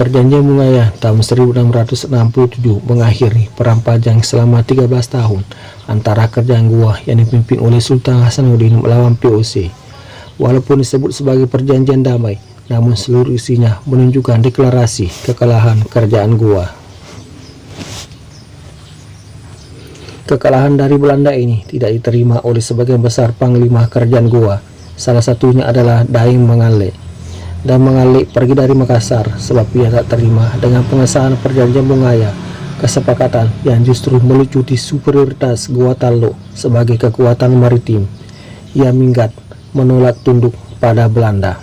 Perjanjian Bungaya tahun 1667 mengakhiri perang Pajang selama 13 tahun antara kerajaan Goa yang dipimpin oleh Sultan Hasanuddin melawan VOC. Walaupun disebut sebagai perjanjian damai, namun seluruh isinya menunjukkan deklarasi kekalahan kerajaan Goa. Kekalahan dari Belanda ini tidak diterima oleh sebagian besar panglima kerajaan Goa. Salah satunya adalah Daeng Mangale. Dan Mangale pergi dari Makassar sebab ia tak terima dengan pengesahan perjanjian Bungaya, kesepakatan yang justru melucuti superioritas Goa Talok sebagai kekuatan maritim. Ia minggat menolak tunduk pada Belanda.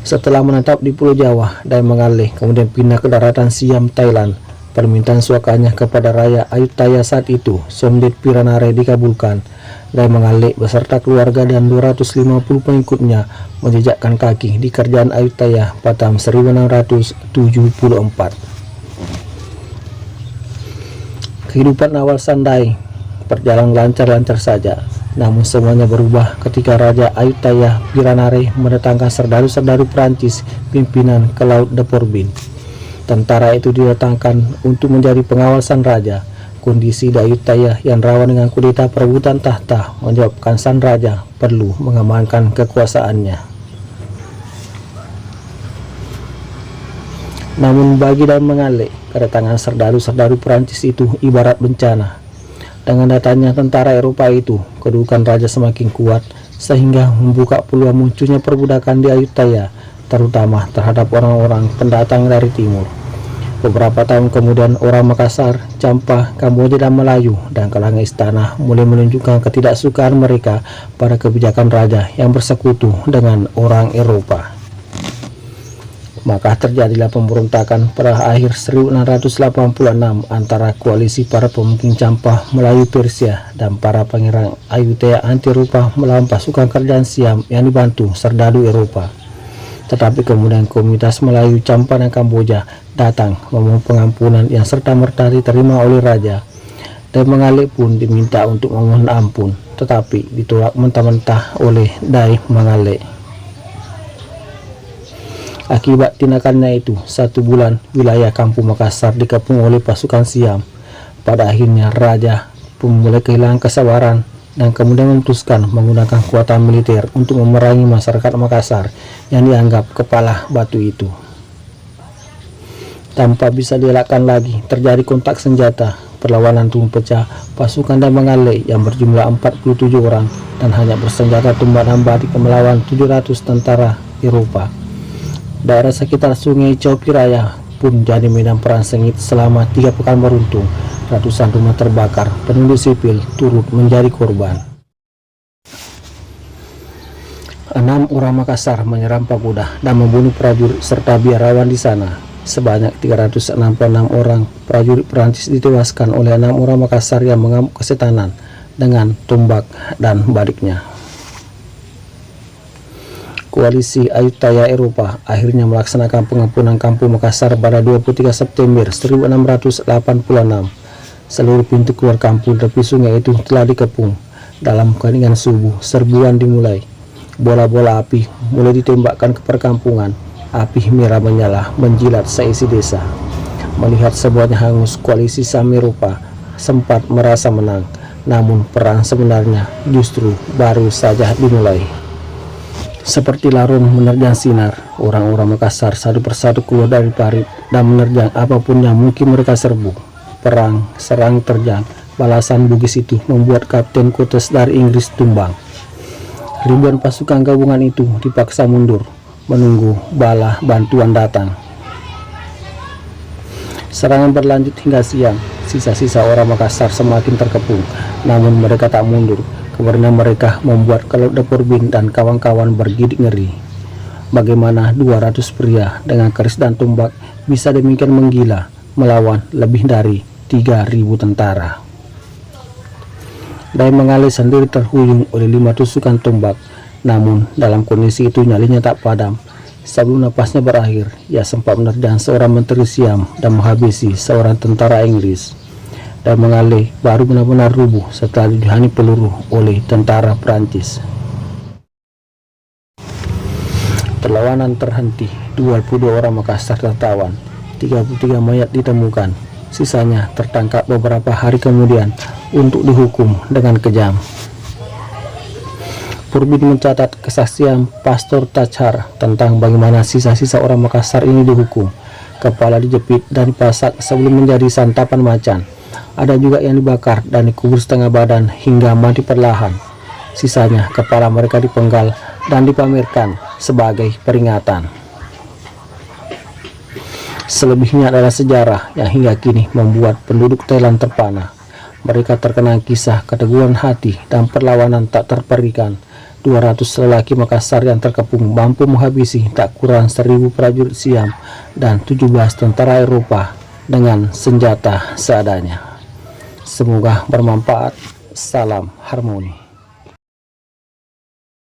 Setelah menetap di Pulau Jawa, Daeng Mangale kemudian pindah ke daratan Siam, Thailand. Permintaan suakanya kepada Raja Ayutthaya saat itu, Somdet Piranare, dikabulkan. Daeng Mangale beserta keluarga dan 250 pengikutnya menjejakkan kaki di kerajaan Ayutthaya pada tahun 1674. Kehidupan awal Sandai berjalan lancar-lancar saja, namun semuanya berubah ketika Raja Ayutthaya Piranare mendatangkan serdadu-serdadu Perancis pimpinan ke Laut de Porbin. Tentara itu didatangkan untuk menjadi pengawal sang raja. Kondisi di Ayutthaya yang rawan dengan kudeta perebutan tahta menyebabkan sang raja perlu mengamankan kekuasaannya. Namun bagi Daeng Mangale, kedatangan serdadu-serdadu Perancis itu ibarat bencana. Dengan datangnya tentara Eropa itu, kedudukan raja semakin kuat sehingga membuka peluang munculnya perbudakan di Ayutthaya, terutama terhadap orang-orang pendatang dari timur. Beberapa tahun kemudian orang Makassar, Champa, Kamboja dan Melayu dan kalangan istana mulai menunjukkan ketidaksukaan mereka pada kebijakan raja yang bersekutu dengan orang Eropa. Maka terjadilah pemberontakan pada akhir 1686 antara koalisi para pemimpin Champa, Melayu, Persia dan para pangeran Ayutthaya anti Eropa melawan pasukan kerajaan Siam yang dibantu serdadu Eropa. Tetapi kemudian komunitas Melayu, Champa dan Kamboja datang memohon pengampunan yang serta-merta diterima oleh raja. Daeng Mangale pun diminta untuk memohon ampun, tetapi ditolak mentah-mentah oleh Daeng Mangale. Akibat tindakannya itu, 1 bulan wilayah Kampung Makassar dikepung oleh pasukan Siam. Pada akhirnya raja pun mulai kehilangan kesabaran dan kemudian memutuskan menggunakan kekuatan militer untuk memerangi masyarakat Makassar yang dianggap kepala batu itu. Tanpa bisa dielakkan lagi, terjadi kontak senjata. Perlawanan pun pecah. Pasukan Daeng Mangale yang berjumlah 47 orang dan hanya bersenjata tombak dan barik melawan 700 tentara Eropa. Daerah sekitar Sungai Copi Raya pun jadi medan perang sengit selama 3 pekan beruntun. Ratusan rumah terbakar, penduduk sipil turut menjadi korban. 6 orang Makassar menyerang Pagoda dan membunuh prajurit serta biarawan di sana. Sebanyak 366 orang prajurit Perancis ditewaskan oleh 6 orang Makassar yang mengamuk kesetanan dengan tombak dan bariknya. Koalisi Ayutthaya Eropa akhirnya melaksanakan pengampunan Kampung Makassar pada 23 September 1686. Seluruh pintu keluar kampung tepi sungai itu telah dikepung. Dalam keheningan subuh, serbuan dimulai. Bola-bola api mulai ditembakkan ke perkampungan. Api merah menyala menjilat seisi desa. Melihat semuanya hangus, koalisi Sam Eropa sempat merasa menang. Namun perang sebenarnya justru baru saja dimulai. Seperti larun menerjang sinar, orang-orang Makassar satu persatu keluar dari parit dan menerjang apapun yang mungkin mereka serbu. Perang, serang, terjang, balasan Bugis itu membuat Kapten Cotes dari Inggris tumbang. Ribuan pasukan gabungan itu dipaksa mundur, menunggu bala bantuan datang. Serangan berlanjut hingga siang. Sisa-sisa orang Makassar semakin terkepung, namun mereka tak mundur. Kemudian mereka membuat Laut de Porbin dan kawan-kawan bergidik ngeri. Bagaimana 200 pria dengan keris dan tombak bisa demikian menggila melawan lebih dari 3.000 tentara. Daeng Mangale sendiri terhuyung oleh 5 tusukan tombak, namun dalam kondisi itu nyalinya tak padam. Sebelum napasnya berakhir, ia sempat menerjang seorang menteri Siam dan menghabisi seorang tentara Inggris. dan Mengale baru benar-benar rubuh setelah dihuni peluru oleh tentara Prancis. Perlawanan terhenti, 22 orang Makassar tertawan, 33 mayat ditemukan, sisanya tertangkap beberapa hari kemudian untuk dihukum dengan kejam. Purbin mencatat kesaksian Pastor Tachar tentang bagaimana sisa-sisa orang Makassar ini dihukum. Kepala dijepit dan dipasak sebelum menjadi santapan macan. Ada juga yang dibakar dan dikubur setengah badan hingga mati perlahan. Sisanya kepala mereka dipenggal dan dipamerkan sebagai peringatan. Selebihnya adalah sejarah yang hingga kini membuat penduduk Thailand terpana. Mereka terkenang kisah keteguhan hati dan perlawanan tak terperikan. 200 lelaki Makassar yang terkepung mampu menghabisi tak kurang 1000 prajurit Siam dan 17 tentara Eropa dengan senjata seadanya. Semoga bermanfaat. Salam harmoni.